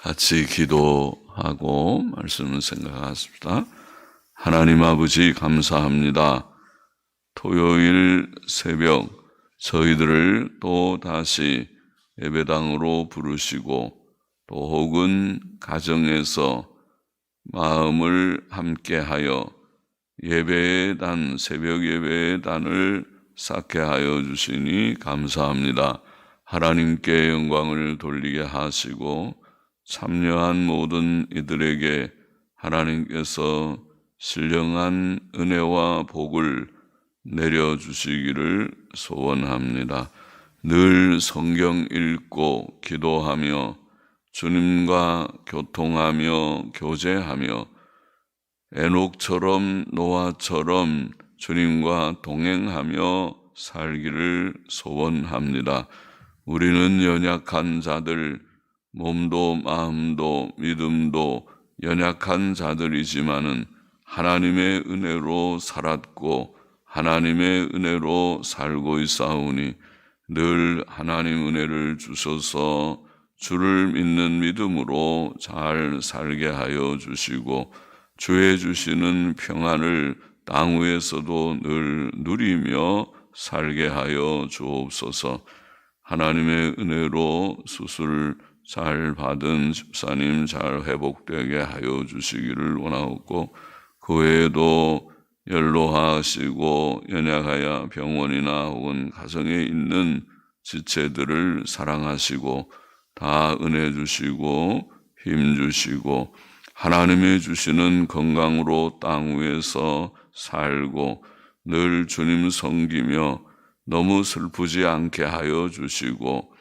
같이 기도하고 말씀을 생각하십시다. 하나님 아버지 감사합니다. 토요일 새벽 저희들을 또 다시 예배당으로 부르시고 또 혹은 가정에서 마음을 함께하여 예배의 단, 새벽 예배의 단을 쌓게 하여 주시니 감사합니다. 하나님께 영광을 돌리게 하시고 참여한 모든 이들에게 하나님께서 신령한 은혜와 복을 내려주시기를 소원합니다. 늘 성경 읽고 기도하며 주님과 교통하며 교제하며 에녹처럼 노아처럼 주님과 동행하며 살기를 소원합니다. 우리는 연약한 자들, 몸도 마음도 믿음도 연약한 자들이지만은 하나님의 은혜로 살았고 하나님의 은혜로 살고 있사오니 늘 하나님 은혜를 주셔서 주를 믿는 믿음으로 잘 살게 하여 주시고 주의 주시는 평안을 땅 위에서도 늘 누리며 살게 하여 주옵소서. 하나님의 은혜로 수술 잘 받은 집사님 잘 회복되게 하여 주시기를 원하옵고 그 외에도 연로하시고 연약하여 병원이나 혹은 가정에 있는 지체들을 사랑하시고 다 은혜 주시고 힘 주시고 하나님이 주시는 건강으로 땅 위에서 살고 늘 주님 섬기며 너무 슬프지 않게 하여 주시고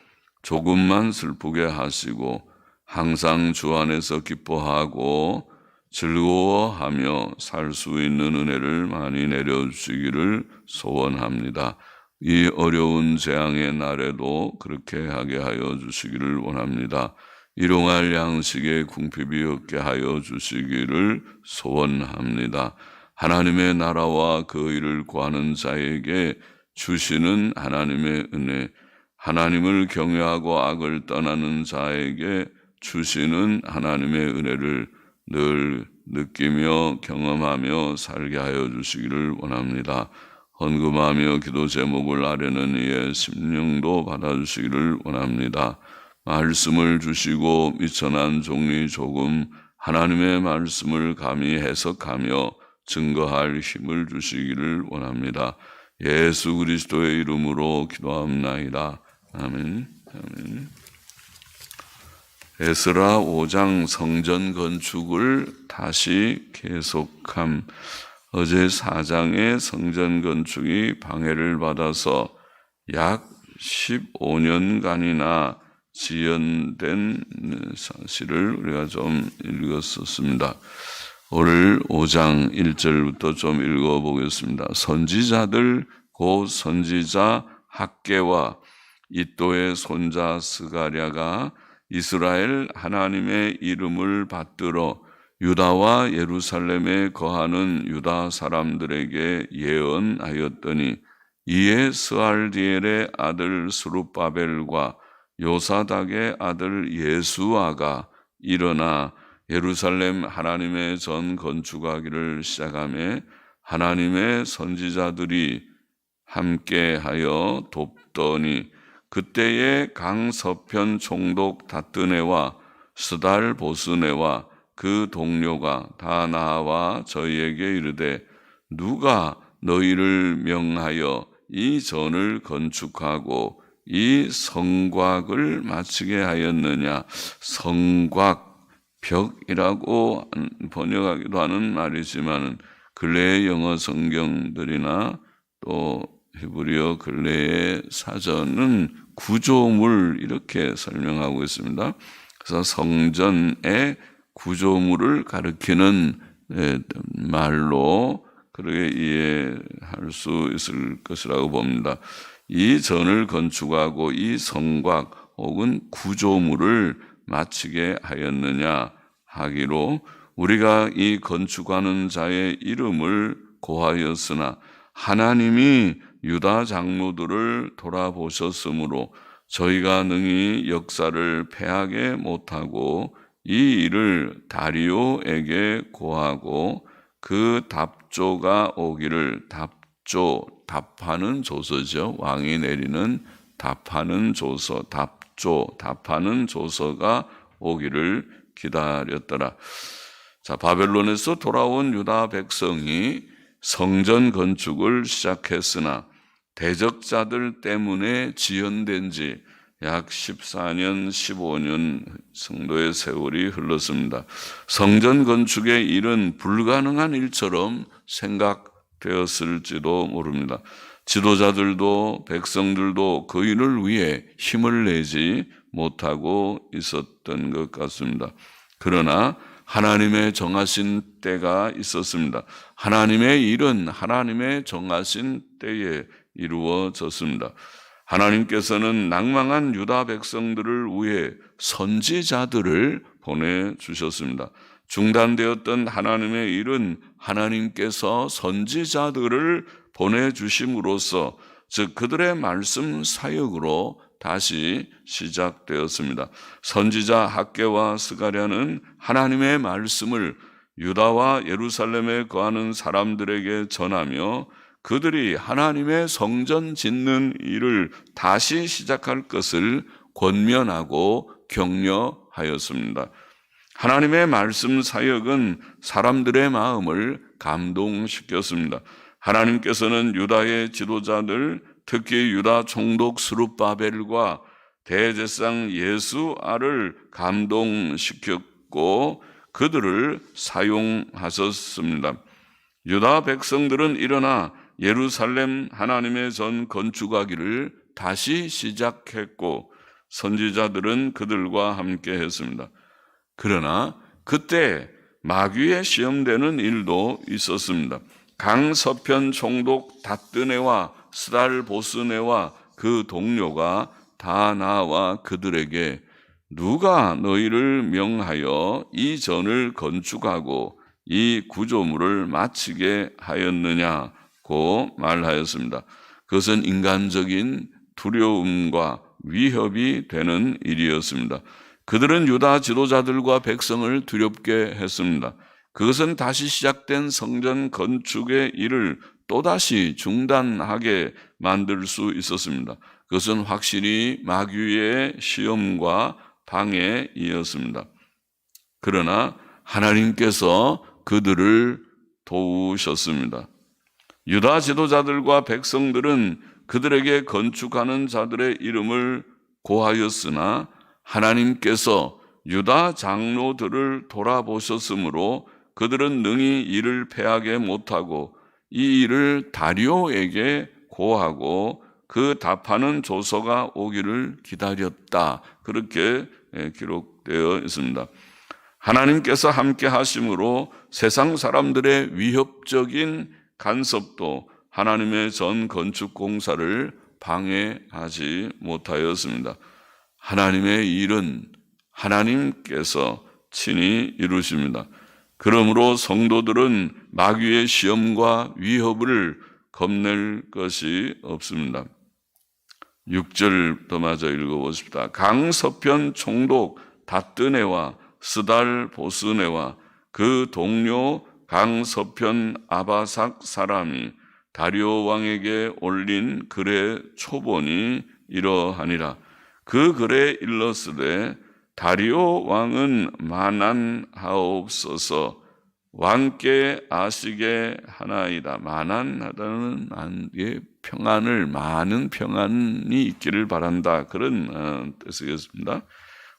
조금만 슬프게 하시고 항상 주 안에서 기뻐하고 즐거워하며 살 수 있는 은혜를 많이 내려주시기를 소원합니다. 이 어려운 재앙의 날에도 그렇게 하게 하여 주시기를 원합니다. 일용할 양식에 궁핍이 없게 하여 주시기를 소원합니다. 하나님의 나라와 그 일을 구하는 자에게 주시는 하나님의 은혜, 하나님을 경외하고 악을 떠나는 자에게 주시는 하나님의 은혜를 늘 느끼며 경험하며 살게 하여 주시기를 원합니다. 헌금하며 기도 제목을 아뢰는 이의 심령도 받아주시기를 원합니다. 말씀을 주시고 미천한 종이 조금 하나님의 말씀을 감히 해석하며 증거할 힘을 주시기를 원합니다. 예수 그리스도의 이름으로 기도합나이다. 아멘. 아멘. 에스라 5장 성전 건축을 다시 계속함. 어제 4장의 성전 건축이 방해를 받아서 약 15년간이나 지연된 사실을 우리가 좀 읽었었습니다. 오늘 5장 1절부터 좀 읽어보겠습니다. 선지자들 곧 선지자 학개와 이또의 손자 스가랴가 이스라엘 하나님의 이름을 받들어 유다와 예루살렘에 거하는 유다 사람들에게 예언하였더니 이에 스알디엘의 아들 스룹바벨과 요사닥의 아들 예수아가 일어나 예루살렘 하나님의 전 건축하기를 시작하며 하나님의 선지자들이 함께하여 돕더니 그때에 강서편 총독 다뜨네와 스달 보스네와 그 동료가 다 나와 저희에게 이르되 누가 너희를 명하여 이 전을 건축하고 이 성곽을 마치게 하였느냐. 성곽, 벽이라고 번역하기도 하는 말이지만 근래의 영어 성경들이나 또 히브리어 근래의 사전은 구조물 이렇게 설명하고 있습니다. 그래서 성전의 구조물을 가리키는 말로 그렇게 이해할 수 있을 것이라고 봅니다. 이 전을 건축하고 이 성곽 혹은 구조물을 마치게 하였느냐 하기로 우리가 이 건축하는 자의 이름을 고하였으나 하나님이 유다 장로들을 돌아보셨으므로 저희가 능히 역사를 패하게 못하고 이 일을 다리오에게 고하고 그 답조가 오기를, 답조, 답하는 조서죠. 왕이 내리는 답하는 조서, 답조, 답하는 조서가 오기를 기다렸더라. 자, 바벨론에서 돌아온 유다 백성이 성전 건축을 시작했으나 대적자들 때문에 지연된 지 약 14년, 15년 정도의 세월이 흘렀습니다. 성전 건축의 일은 불가능한 일처럼 생각되었을지도 모릅니다. 지도자들도 백성들도 그 일을 위해 힘을 내지 못하고 있었던 것 같습니다. 그러나 하나님의 정하신 때가 있었습니다. 하나님의 일은 하나님의 정하신 때에 이루어졌습니다. 하나님께서는 낭망한 유다 백성들을 위해 선지자들을 보내주셨습니다. 중단되었던 하나님의 일은 하나님께서 선지자들을 보내주심으로써, 즉 그들의 말씀 사역으로 다시 시작되었습니다. 선지자 학개와 스가랴는 하나님의 말씀을 유다와 예루살렘에 거하는 사람들에게 전하며 그들이 하나님의 성전 짓는 일을 다시 시작할 것을 권면하고 격려하였습니다. 하나님의 말씀 사역은 사람들의 마음을 감동시켰습니다. 하나님께서는 유다의 지도자들, 특히 유다 총독 스룹바벨과 대제사장 예수아를 감동시켰고 그들을 사용하셨습니다. 유다 백성들은 일어나 예루살렘 하나님의 전 건축하기를 다시 시작했고 선지자들은 그들과 함께 했습니다. 그러나 그때 마귀에 시험되는 일도 있었습니다. 강서편 총독 다뜨네와 스달보스네와 그 동료가 다 나와 그들에게 누가 너희를 명하여 이 전을 건축하고 이 구조물을 마치게 하였느냐고 말하였습니다. 그것은 인간적인 두려움과 위협이 되는 일이었습니다. 그들은 유다 지도자들과 백성을 두렵게 했습니다. 그것은 다시 시작된 성전 건축의 일을 또다시 중단하게 만들 수 있었습니다. 그것은 확실히 마귀의 시험과 방해이었습니다. 그러나 하나님께서 그들을 도우셨습니다. 유다 지도자들과 백성들은 그들에게 건축하는 자들의 이름을 고하였으나 하나님께서 유다 장로들을 돌아보셨으므로 그들은 능히 이를 패하게 못하고 이 일을 다리오에게 고하고 그 답하는 조서가 오기를 기다렸다. 그렇게 기록되어 있습니다. 하나님께서 함께 하심으로 세상 사람들의 위협적인 간섭도 하나님의 전 건축 공사를 방해하지 못하였습니다. 하나님의 일은 하나님께서 친히 이루십니다. 그러므로 성도들은 마귀의 시험과 위협을 겁낼 것이 없습니다. 6절 더 마저 읽어보십시다. 강서편 총독 다뜨네와 스달보스네와 그 동료 강서편 아바삭 사람이 다리오 왕에게 올린 글의 초본이 이러하니라. 그 글에 일렀으되 다리오 왕은 만안하옵소서. 왕께 아시게 하나이다. 만안하다는 평안을, 많은 평안이 있기를 바란다. 그런 뜻이겠습니다.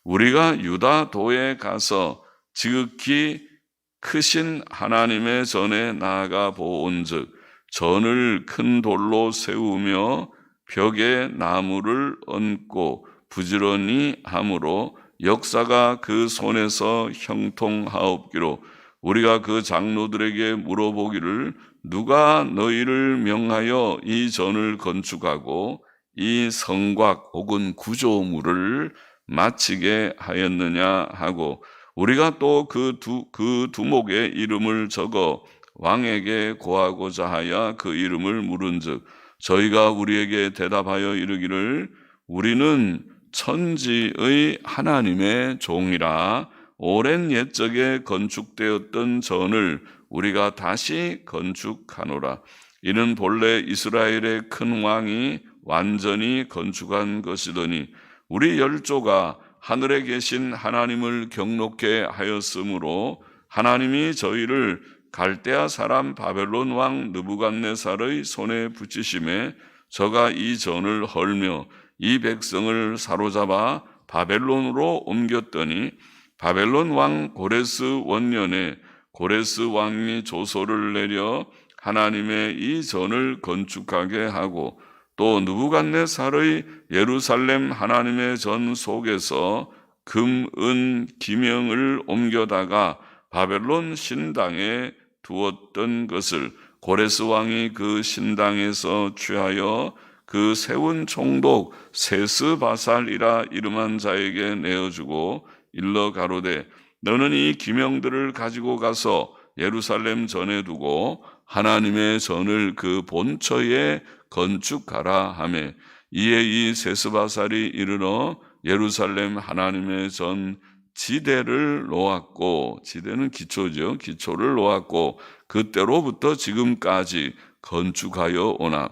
우리가 유다도에 가서 지극히 크신 하나님의 전에 나아가 보온즉 전을 큰 돌로 세우며 벽에 나무를 얹고 부지런히 함으로 역사가 그 손에서 형통하옵기로 우리가 그 장로들에게 물어보기를 누가 너희를 명하여 이 전을 건축하고 이 성곽 혹은 구조물을 마치게 하였느냐 하고 우리가 또 그 두목의 이름을 적어 왕에게 고하고자 하여 그 이름을 물은즉 저희가 우리에게 대답하여 이르기를 우리는 천지의 하나님의 종이라 오랜 옛적에 건축되었던 전을 우리가 다시 건축하노라. 이는 본래 이스라엘의 큰 왕이 완전히 건축한 것이더니 우리 열조가 하늘에 계신 하나님을 경록케 하였으므로 하나님이 저희를 갈대아 사람 바벨론 왕 느부갓네살의 손에 붙이심에 저가 이 전을 헐며 이 백성을 사로잡아 바벨론으로 옮겼더니 바벨론 왕 고레스 원년에 고레스 왕이 조서를 내려 하나님의 이 전을 건축하게 하고 또 느부갓네살의 예루살렘 하나님의 전 속에서 금, 은, 기명을 옮겨다가 바벨론 신당에 두었던 것을 고레스 왕이 그 신당에서 취하여 그 세운 총독 세스바살이라 이름한 자에게 내어주고 일러 가로되 너는 이 기명들을 가지고 가서 예루살렘 전에 두고 하나님의 전을 그 본처에 건축하라 하매 이에 이 세스바살이 이르러 예루살렘 하나님의 전 지대를 놓았고, 지대는 기초죠. 기초를 놓았고 그때로부터 지금까지 건축하여 오나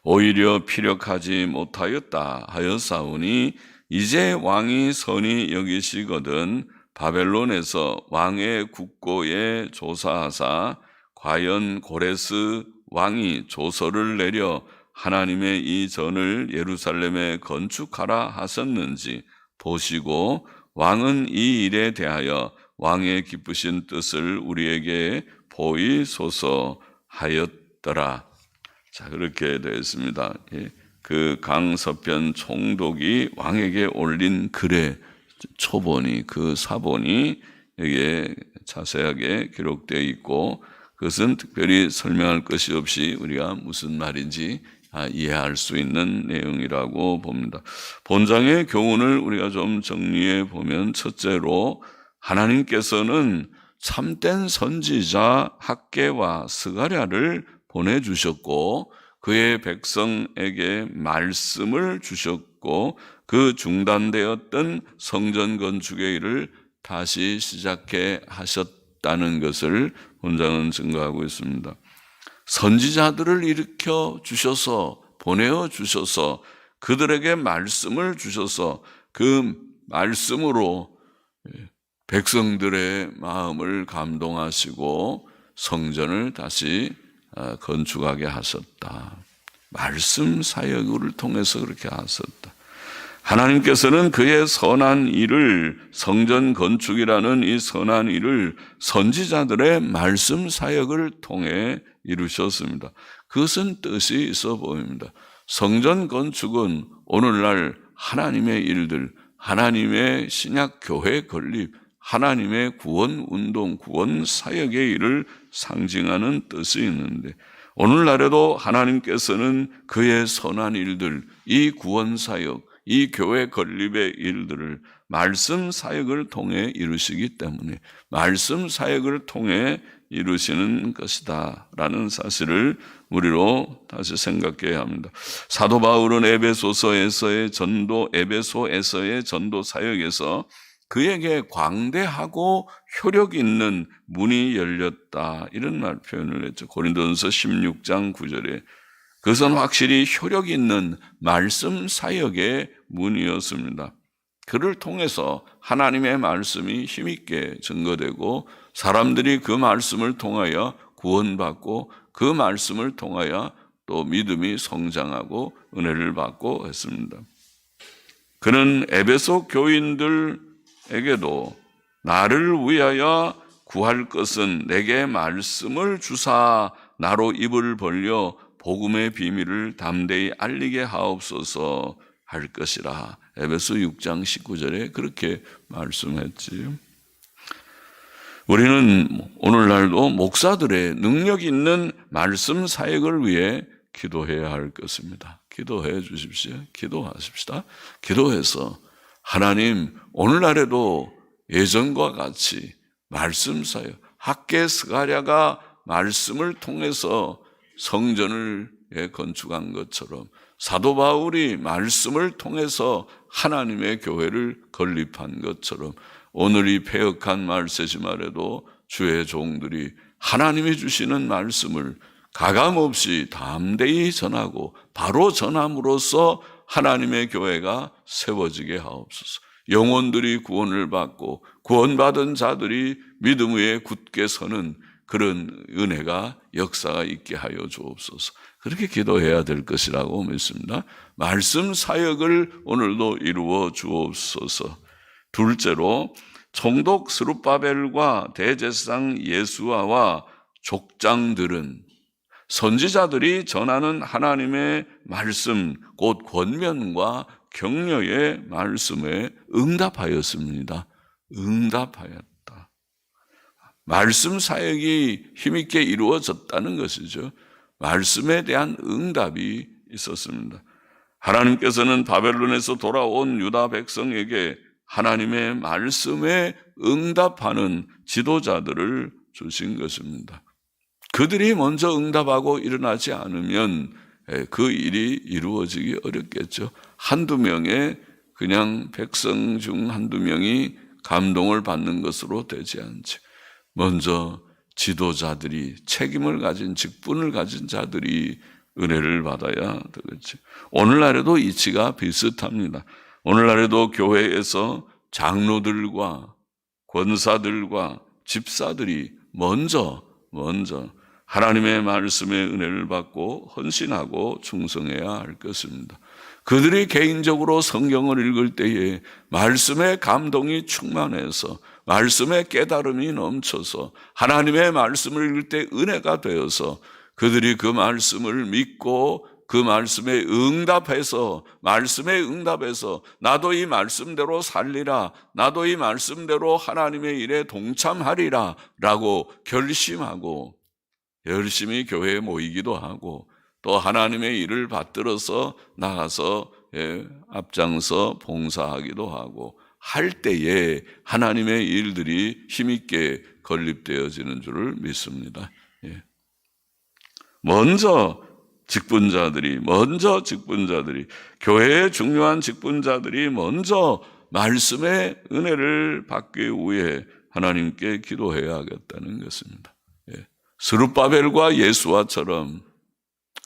오히려 피력하지 못하였다 하였사오니 이제 왕이 선히 여기시거든 바벨론에서 왕의 국고에 조사하사 과연 고레스 왕이 조서를 내려 하나님의 이 전을 예루살렘에 건축하라 하셨는지 보시고 왕은 이 일에 대하여 왕의 기쁘신 뜻을 우리에게 보이소서 하였더라. 자, 그렇게 되어 있습니다. 그 강서편 총독이 왕에게 올린 글의 초본이, 그 사본이 여기에 자세하게 기록되어 있고 그것은 특별히 설명할 것이 없이 우리가 무슨 말인지 이해할 수 있는 내용이라고 봅니다. 본장의 교훈을 우리가 좀 정리해 보면 첫째로 하나님께서는 참된 선지자 학개와 스가랴를 보내주셨고 그의 백성에게 말씀을 주셨고 그 중단되었던 성전 건축의 일을 다시 시작해 하셨다는 것을 본장은 증거하고 있습니다. 선지자들을 일으켜 주셔서 보내어 주셔서 그들에게 말씀을 주셔서 그 말씀으로 백성들의 마음을 감동하시고 성전을 다시 건축하게 하셨다. 말씀 사역을 통해서 그렇게 하셨다. 하나님께서는 그의 선한 일을, 성전 건축이라는 이 선한 일을 선지자들의 말씀 사역을 통해 이루셨습니다. 그것은 뜻이 있어 보입니다. 성전 건축은 오늘날 하나님의 일들, 하나님의 신약 교회 건립, 하나님의 구원 운동, 구원 사역의 일을 상징하는 뜻이 있는데 오늘날에도 하나님께서는 그의 선한 일들, 이 구원 사역, 이 교회 건립의 일들을 말씀 사역을 통해 이루시기 때문에 말씀 사역을 통해 이루시는 것이다 라는 사실을 우리로 다시 생각해야 합니다. 사도 바울은 에베소에서의 전도 사역에서 그에게 광대하고 효력 있는 문이 열렸다 이런 말 표현을 했죠. 고린도전서 16장 9절에 그것은 확실히 효력 있는 말씀 사역의 문이었습니다. 그를 통해서 하나님의 말씀이 힘있게 증거되고 사람들이 그 말씀을 통하여 구원받고 그 말씀을 통하여 또 믿음이 성장하고 은혜를 받고 했습니다. 그는 에베소 교인들에게도 나를 위하여 구할 것은 내게 말씀을 주사 나로 입을 벌려 복음의 비밀을 담대히 알리게 하옵소서 할 것이라. 에베소 6장 19절에 그렇게 말씀했지요. 우리는 오늘날도 목사들의 능력 있는 말씀 사역을 위해 기도해야 할 것입니다. 기도해 주십시오. 기도하십시다. 기도해서 하나님 오늘날에도 예전과 같이 말씀 사역, 학개 스가랴가 말씀을 통해서 성전을 건축한 것처럼 사도 바울이 말씀을 통해서 하나님의 교회를 건립한 것처럼 오늘 이 패역한 말세지말에도 주의 종들이 하나님이 주시는 말씀을 가감없이 담대히 전하고 바로 전함으로써 하나님의 교회가 세워지게 하옵소서. 영혼들이 구원을 받고 구원받은 자들이 믿음 위에 굳게 서는 그런 은혜가 역사가 있게 하여 주옵소서. 그렇게 기도해야 될 것이라고 믿습니다. 말씀 사역을 오늘도 이루어 주옵소서. 둘째로 총독 스룹바벨과 대제사장 예수아와 족장들은 선지자들이 전하는 하나님의 말씀, 곧 권면과 격려의 말씀에 응답하였습니다. 응답하였다. 말씀 사역이 힘있게 이루어졌다는 것이죠. 말씀에 대한 응답이 있었습니다. 하나님께서는 바벨론에서 돌아온 유다 백성에게 하나님의 말씀에 응답하는 지도자들을 주신 것입니다. 그들이 먼저 응답하고 일어나지 않으면 그 일이 이루어지기 어렵겠죠. 한두 명의 그냥 백성 중 한두 명이 감동을 받는 것으로 되지 않죠. 먼저 지도자들이 책임을 가진 직분을 가진 자들이 은혜를 받아야 되겠죠. 오늘날에도 이치가 비슷합니다. 오늘날에도 교회에서 장로들과 권사들과 집사들이 먼저 하나님의 말씀의 은혜를 받고 헌신하고 충성해야 할 것입니다. 그들이 개인적으로 성경을 읽을 때에 말씀의 감동이 충만해서 말씀의 깨달음이 넘쳐서 하나님의 말씀을 읽을 때 은혜가 되어서 그들이 그 말씀을 믿고 그 말씀에 응답해서 나도 이 말씀대로 살리라, 나도 이 말씀대로 하나님의 일에 동참하리라 라고 결심하고 열심히 교회에 모이기도 하고 또 하나님의 일을 받들어서 나가서 앞장서 봉사하기도 하고 할 때에 하나님의 일들이 힘있게 건립되어지는 줄을 믿습니다. 먼저 직분자들이 교회의 중요한 직분자들이 먼저 말씀의 은혜를 받기 위해 하나님께 기도해야 하겠다는 것입니다. 스룹바벨과 예수아처럼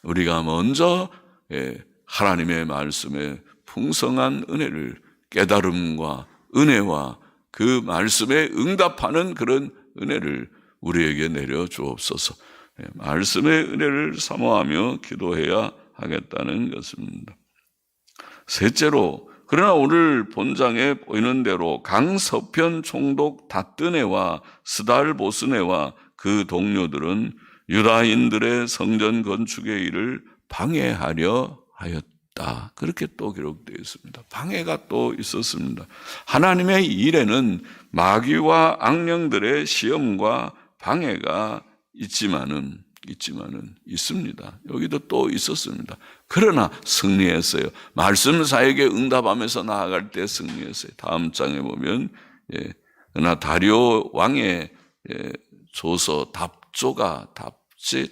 우리가 먼저 하나님의 말씀에 풍성한 은혜를 깨달음과 은혜와 그 말씀에 응답하는 그런 은혜를 우리에게 내려 주옵소서. 말씀의 은혜를 사모하며 기도해야 하겠다는 것입니다. 셋째로, 그러나 오늘 본장에 보이는 대로 강서편 총독 다뜨네와 스달보스네와 그 동료들은 유다인들의 성전 건축의 일을 방해하려 하였다. 그렇게 또 기록되어 있습니다. 방해가 또 있었습니다. 하나님의 일에는 마귀와 악령들의 시험과 방해가 있지만은 있습니다. 여기도 또 있었습니다. 그러나 승리했어요. 말씀 사역에 응답하면서 나아갈 때 승리했어요. 다음 장에 보면 그러나 다리오 왕의 조서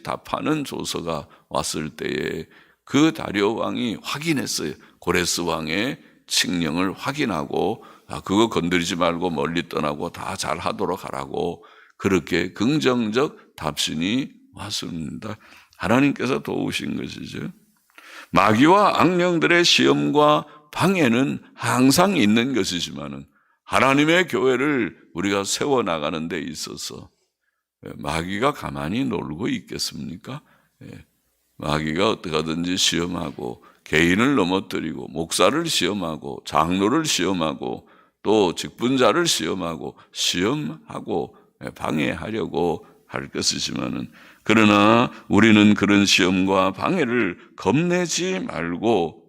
답하는 조서가 왔을 때에 그 다리오 왕이 확인했어요. 고레스 왕의 칙령을 확인하고 그거 건드리지 말고 멀리 떠나고 다 잘하도록 하라고 그렇게 긍정적 답신이 왔습니다. 하나님께서 도우신 것이죠. 마귀와 악령들의 시험과 방해는 항상 있는 것이지만은 하나님의 교회를 우리가 세워나가는 데 있어서 마귀가 가만히 놀고 있겠습니까? 마귀가 어떻게 하든지 시험하고 개인을 넘어뜨리고 목사를 시험하고 장로를 시험하고 또 직분자를 시험하고 방해하려고 할 것이지만은 그러나 우리는 그런 시험과 방해를 겁내지 말고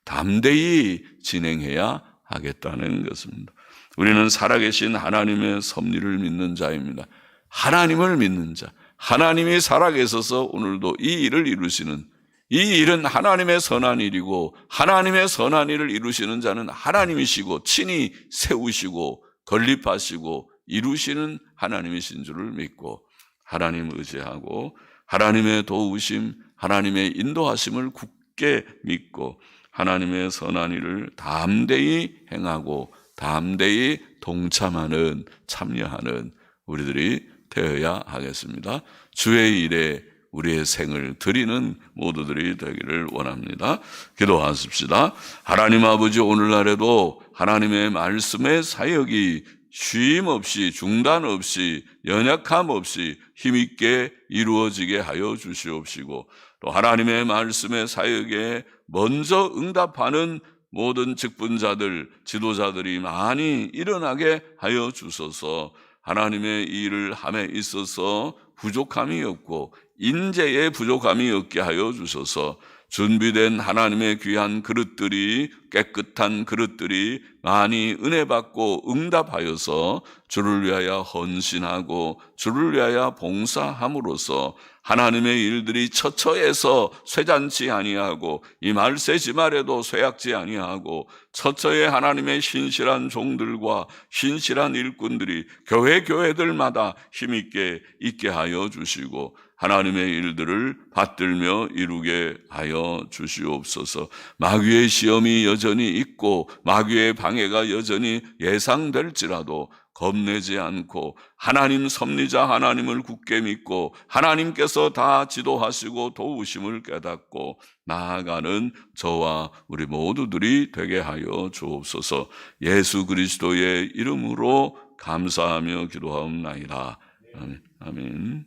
담대히 진행해야 하겠다는 것입니다. 우리는 살아계신 하나님의 섭리를 믿는 자입니다. 하나님을 믿는 자, 하나님이 살아계셔서 오늘도 이 일을 이루시는, 이 일은 하나님의 선한 일이고 하나님의 선한 일을 이루시는 자는 하나님이시고 친히 세우시고 건립하시고 이루시는 하나님이신 줄을 믿고 하나님 의지하고 하나님의 도우심, 하나님의 인도하심을 굳게 믿고 하나님의 선한 일을 담대히 행하고 담대히 동참하는, 참여하는 우리들이 되어야 하겠습니다. 주의 일에 우리의 생을 드리는 모두들이 되기를 원합니다. 기도하십시다. 하나님 아버지, 오늘날에도 하나님의 말씀의 사역이 쉼 없이, 중단 없이, 연약함 없이 힘있게 이루어지게 하여 주시옵시고, 또 하나님의 말씀의 사역에 먼저 응답하는 모든 직분자들, 지도자들이 많이 일어나게 하여 주소서. 하나님의 일을 함에 있어서 부족함이 없고 인재의 부족함이 없게 하여 주소서. 준비된 하나님의 귀한 그릇들이, 깨끗한 그릇들이 많이 은혜 받고 응답하여서 주를 위하여 헌신하고 주를 위하여 봉사함으로써 하나님의 일들이 처처해서 쇠잔치 아니하고 이 말세 지말에도 쇠약지 아니하고 처처에 하나님의 신실한 종들과 신실한 일꾼들이 교회들마다 힘있게 있게 하여 주시고 하나님의 일들을 받들며 이루게 하여 주시옵소서. 마귀의 시험이 여전히 있고 마귀의 방해가 여전히 예상될지라도 겁내지 않고 하나님 섭리자 하나님을 굳게 믿고 하나님께서 다 지도하시고 도우심을 깨닫고 나아가는 저와 우리 모두들이 되게 하여 주옵소서. 예수 그리스도의 이름으로 감사하며 기도하옵나이다. 아멘. 아멘.